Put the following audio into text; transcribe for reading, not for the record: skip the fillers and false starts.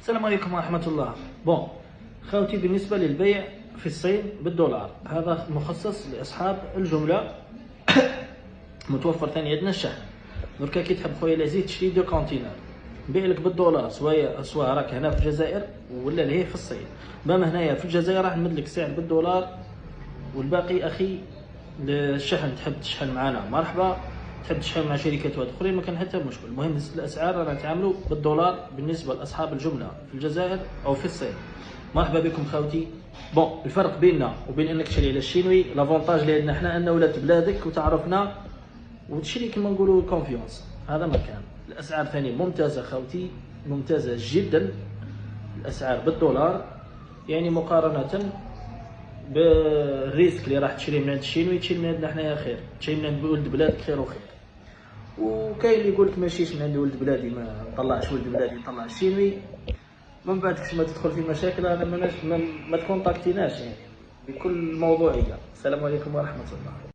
السلام عليكم ورحمة الله. بون خاوتي، بالنسبة للبيع في الصين بالدولار، هذا مخصص لأصحاب الجملة. متوفر ثاني عندنا الشحن. دركا كي تحب خويا العزيز تشري 2 كونتينر، نبيع لك بالدولار، سواء راك هنا في الجزائر ولا لهيه في الصين. بما هنايا في الجزائر راح نمد لك سعر بالدولار، والباقي اخي للشحن. تحب تشحن معنا مرحبا، تحب تشحن مع شركات اخرين ما كان حتى مشكل. المهم الاسعار رانا نتعاملوا بالدولار بالنسبه لاصحاب الجمله في الجزائر او في الصين. مرحبا بكم خاوتي. بون الفرق بيننا وبين انك تشري على الشينوي، لافونتاج اللي عندنا حنا ان ولات بلادك وتعرفنا وتشري كما نقولوا كونفيونس. هذا مكان. الاسعار ثاني ممتازه خاوتي، ممتازه جدا. الاسعار بالدولار يعني مقارنه بالريسك اللي راح تشري من عند الشينوي، تشري من عندنا حنايا خير، تشري من عند ولد بلادك خير وخير. وكاين اللي يقول لك ماشيش من عند ولد بلادي، ما نطلعش ولد بلادي نطلع الشينوي. من بعد ما تدخل في مشاكل، انا ما تكونتاكتيناش يعني بكل موضوعيه. السلام عليكم ورحمه الله.